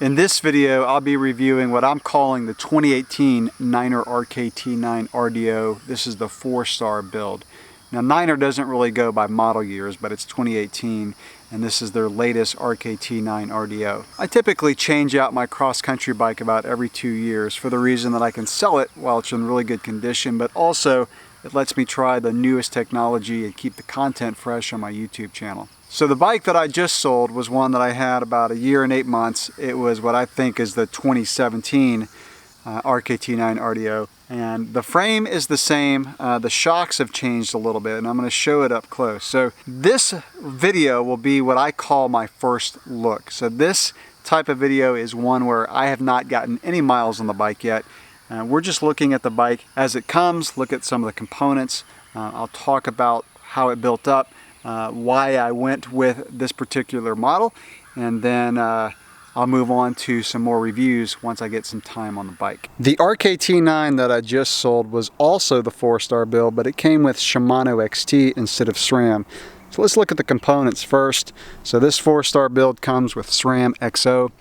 In this video, I'll be reviewing what I'm calling the 2018 Niner RKT9 RDO. This is the 4-star build. Now, Niner doesn't really go by model years, but it's 2018, and this is their latest RKT9 RDO. I typically change out my cross-country bike about every 2 years for the reason that I can sell it while it's in really good condition, but also it lets me try the newest technology and keep the content fresh on my YouTube channel. So the bike that I just sold was one that I had about 1 year and 8 months. It was what I think is the 2017 RKT9 RDO. And the frame is the same. The shocks have changed a little bit, and I'm going to show it up close. So this video will be what I call my first look. So this type of video is one where I have not gotten any miles on the bike yet. We're just looking at the bike as it comes, look at some of the components. I'll talk about how it built up, why I went with this particular model, and then I'll move on to some more reviews once I get some time on the bike. The RKT9 that I just sold was also the 4-star build, but it came with Shimano XT instead of SRAM. So let's look at the components first. So this 4-star build comes with SRAM XO.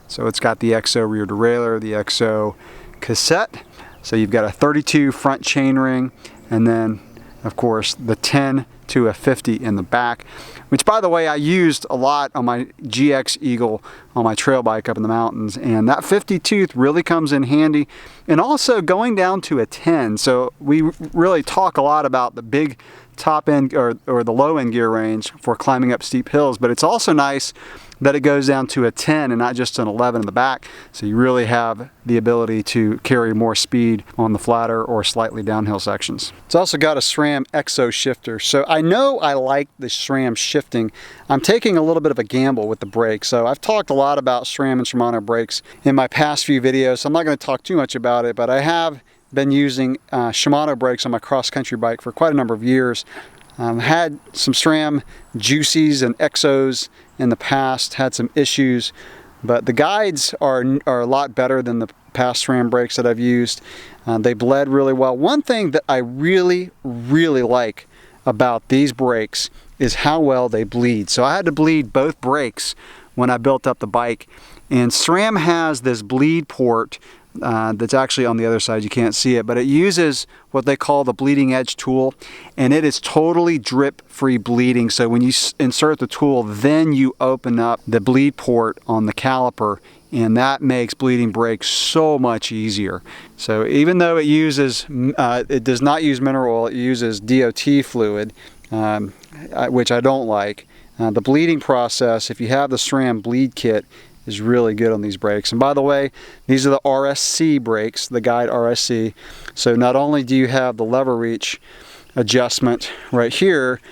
So it's got the XO rear derailleur, the XO cassette. So you've got a 32 front chainring, and then of course the 10 to a 50 in the back, which by the way I used a lot on my GX Eagle on my trail bike up in the mountains, and that 50 tooth really comes in handy. And also going down to a 10, so we really talk a lot about the big top end or the low end gear range for climbing up steep hills, but it's also nice that it goes down to a 10 and not just an 11 in the back, so you really have the ability to carry more speed on the flatter or slightly downhill sections. It's also got a SRAM XO shifter, so I know I like the SRAM shifting. I'm taking a little bit of a gamble with the brakes. So I've talked a lot about SRAM and Shimano brakes in my past few videos, so I'm not going to talk too much about it, but I have been using Shimano brakes on my cross-country bike for quite a number of years. Had some SRAM Juicies and XOs in the past, had some issues, but the guides are a lot better than the past SRAM brakes that I've used. They bled really well. One thing that I really like about these brakes is how well they bleed. So I had to bleed both brakes when I built up the bike, and SRAM has this bleed port that's actually on the other side. You can't see it, but it uses what they call the bleeding edge tool, and it is totally drip-free bleeding. So when you insert the tool, then you open up the bleed port on the caliper, and that makes bleeding brakes so much easier. So even though it uses, it does not use mineral oil, it uses DOT fluid, which I don't like. The bleeding process, if you have the SRAM bleed kit, is really good on these brakes. And by the way, these are the Rsc brakes, the guide Rsc. So not only do you have the lever reach adjustment right here,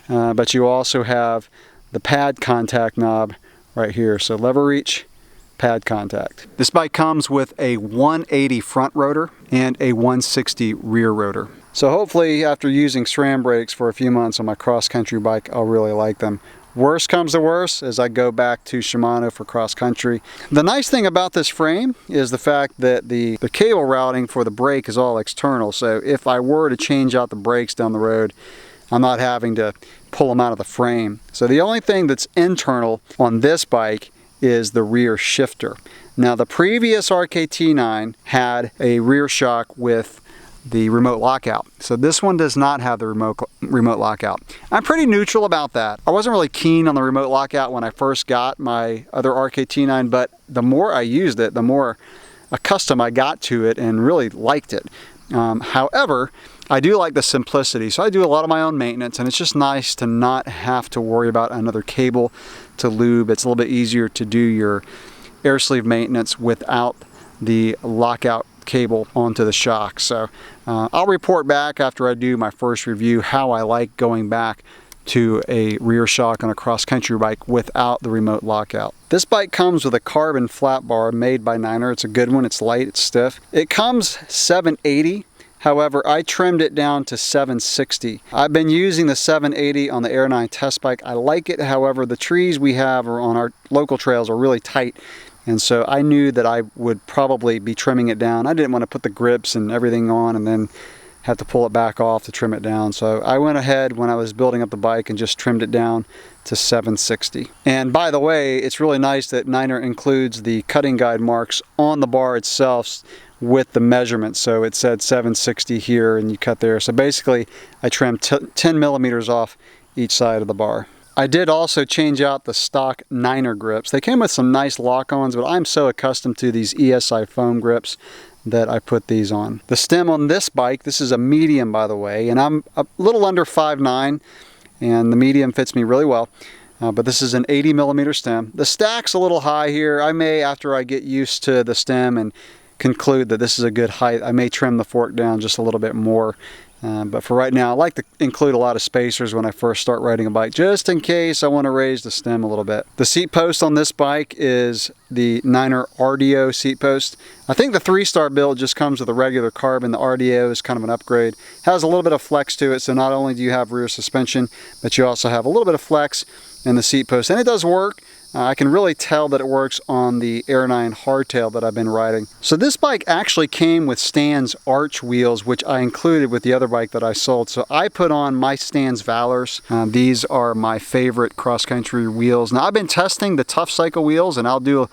but you also have the pad contact knob right here. So lever reach, pad contact. This bike comes with a 180 front rotor and a 160 rear rotor. So hopefully after using SRAM brakes for a few months on my cross-country bike, I'll really like them. Worst comes to worst as I go back to Shimano for cross-country. The nice thing about this frame is the fact that the cable routing for the brake is all external. So if I were to change out the brakes down the road, I'm not having to pull them out of the frame. So the only thing that's internal on this bike is the rear shifter. Now the previous RKT9 had a rear shock with the remote lockout. So this one does not have the remote lockout. I'm pretty neutral about that. I wasn't really keen on the remote lockout when I first got my other RKT9, but the more I used it, the more accustomed I got to it and really liked it. However, I do like the simplicity. So I do a lot of my own maintenance, and it's just nice to not have to worry about another cable to lube. It's a little bit easier to do your air sleeve maintenance without the lockout cable onto the shock. So I'll report back after I do my first review how I like going back to a rear shock on a cross-country bike without the remote lockout. This bike comes with a carbon flat bar made by Niner. It's a good one. It's light, it's stiff. It comes 780. However, I trimmed it down to 760. I've been using the 780 on the Air 9 test bike. I like it. However, the trees we have on our local trails are really tight, and so I knew that I would probably be trimming it down. I didn't want to put the grips and everything on and then have to pull it back off to trim it down. So I went ahead when I was building up the bike and just trimmed it down to 760. And by the way, it's really nice that Niner includes the cutting guide marks on the bar itself with the measurements. So it said 760 here and you cut there. So basically I trimmed 10 millimeters off each side of the bar. I did also change out the stock Niner grips. They came with some nice lock-ons, but I'm so accustomed to these ESI foam grips that I put these on. The stem on this bike, this is a medium by the way, and I'm a little under 5'9", and the medium fits me really well. But this is an 80 millimeter stem. The stack's a little high here. I may, after I get used to the stem and conclude that this is a good height, I may trim the fork down just a little bit more. But for right now, I like to include a lot of spacers when I first start riding a bike, just in case I want to raise the stem a little bit. The seat post on this bike is the Niner RDO seat post. I think the 3-star build just comes with a regular carbon. The RDO is kind of an upgrade. Has a little bit of flex to it, so not only do you have rear suspension, but you also have a little bit of flex in the seat post. And it does work. I can really tell that it works on the Air 9 hardtail that I've been riding. So this bike actually came with Stan's arch wheels, which I included with the other bike that I sold. So I put on my Stan's Valors. These are my favorite cross-country wheels. Now I've been testing the Tough Cycle wheels, and I'll do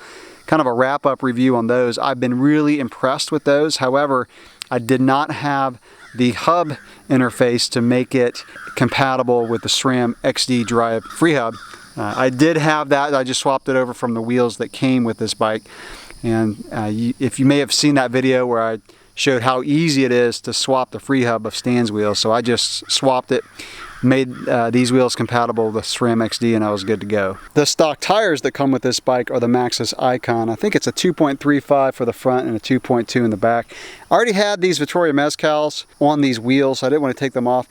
kind of a wrap-up review on those. I've been really impressed with those. However, I did not have the hub interface to make it compatible with the SRAM XD Drive free hub. I did have that. I just swapped it over from the wheels that came with this bike. And if you may have seen that video where I showed how easy it is to swap the free hub of Stan's wheels. So I just swapped it, made these wheels compatible with SRAM XD, and I was good to go. The stock tires that come with this bike are the Maxxis Icon. I think it's a 2.35 for the front and a 2.2 in the back. I already had these Vittoria Mezcals on these wheels, so I didn't want to take them off.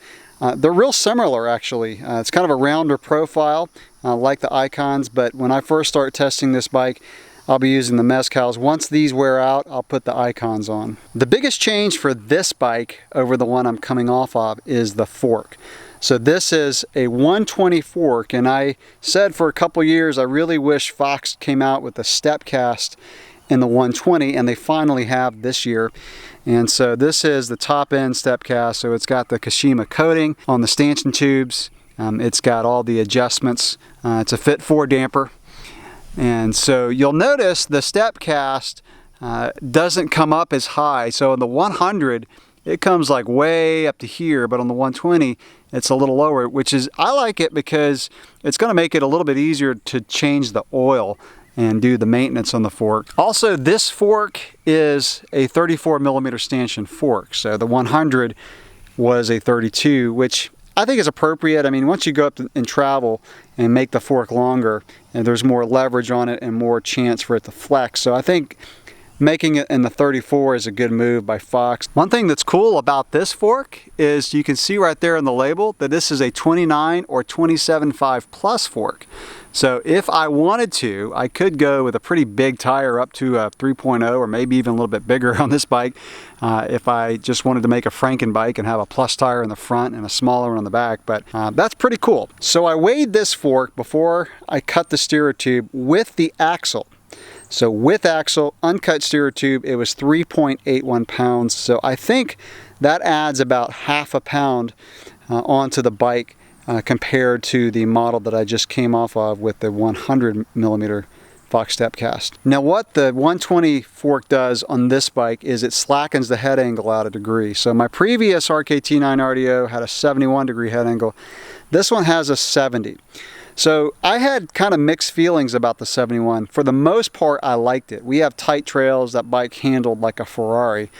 They're real similar actually. It's kind of a rounder profile like the Icons, but when I first start testing this bike, I'll be using the Mezcals. Once these wear out, I'll put the Icons on. The biggest change for this bike over the one I'm coming off of is the fork. So this is a 120 fork, and I said for a couple years I really wish Fox came out with a step cast in the 120, and they finally have this year. And so this is the top end step cast. So it's got the Kashima coating on the stanchion tubes. It's got all the adjustments. It's a Fit 4 damper. And so you'll notice the step cast doesn't come up as high. So in the 100, it comes like way up to here, but on the 120, it's a little lower, which is, I like it because it's going to make it a little bit easier to change the oil and do the maintenance on the fork. Also, this fork is a 34 millimeter stanchion fork. So the 100 was a 32, which I think is appropriate. I mean, once you go up and travel and make the fork longer, and there's more leverage on it and more chance for it to flex. So I think making it in the 34 is a good move by Fox. One thing that's cool about this fork is you can see right there in the label that this is a 29 or 27.5 plus fork. So if I wanted to, I could go with a pretty big tire up to a 3.0 or maybe even a little bit bigger on this bike if I just wanted to make a Franken bike and have a plus tire in the front and a smaller one on the back. But that's pretty cool. So I weighed this fork before I cut the steerer tube with the axle. So with axle, uncut steerer tube, it was 3.81 pounds. So I think that adds about half a pound onto the bike compared to the model that I just came off of with the 100 millimeter Fox step cast. Now what the 120 fork does on this bike is it slackens the head angle out a degree. So my previous RKT9 RDO had a 71 degree head angle. This one has a 70. So I had kind of mixed feelings about the 71. For the most part, I liked it. We have tight trails. That bike handled like a Ferrari.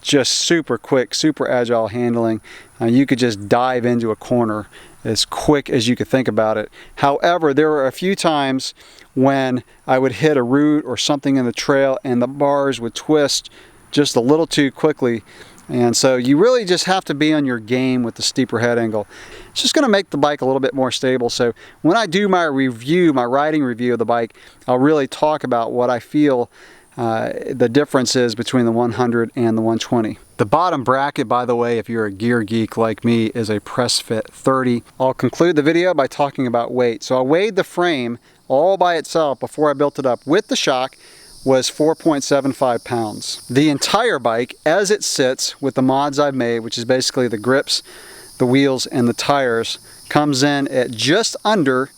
Just super quick, super agile handling. You could just dive into a corner as quick as you could think about it. However, there were a few times when I would hit a root or something in the trail and the bars would twist just a little too quickly. And so you really just have to be on your game with the steeper head angle. It's just going to make the bike a little bit more stable. So when I do my review, my riding review of the bike, I'll really talk about what I feel the difference is between the 100 and the 120. The bottom bracket, by the way, if you're a gear geek like me, is a press fit 30. I'll conclude the video by talking about weight. So I weighed the frame all by itself before I built it up with the shock was 4.75 pounds. The entire bike, as it sits with the mods I've made, which is basically the grips, the wheels, and the tires, comes in at just under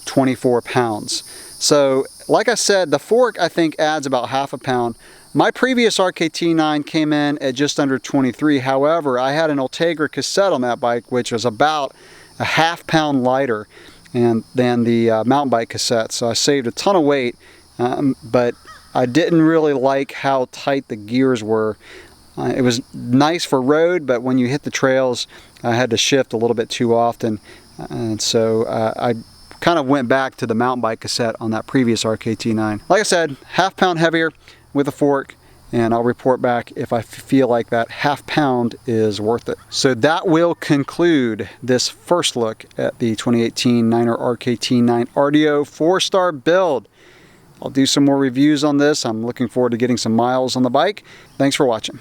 24 pounds. So, like I said, the fork I think adds about half a pound. My previous RKT9 came in at just under 23. However, I had an Ultegra cassette on that bike, which was about a half pound lighter than the mountain bike cassette. So I saved a ton of weight, but I didn't really like how tight the gears were. It was nice for road, but when you hit the trails, I had to shift a little bit too often. And so I kind of went back to the mountain bike cassette on that previous RKT9. Like I said, half pound heavier with a fork, and I'll report back if I feel like that half pound is worth it. So that will conclude this first look at the 2018 Niner RKT9 RDO 4-star build. I'll do some more reviews on this. I'm looking forward to getting some miles on the bike. Thanks for watching.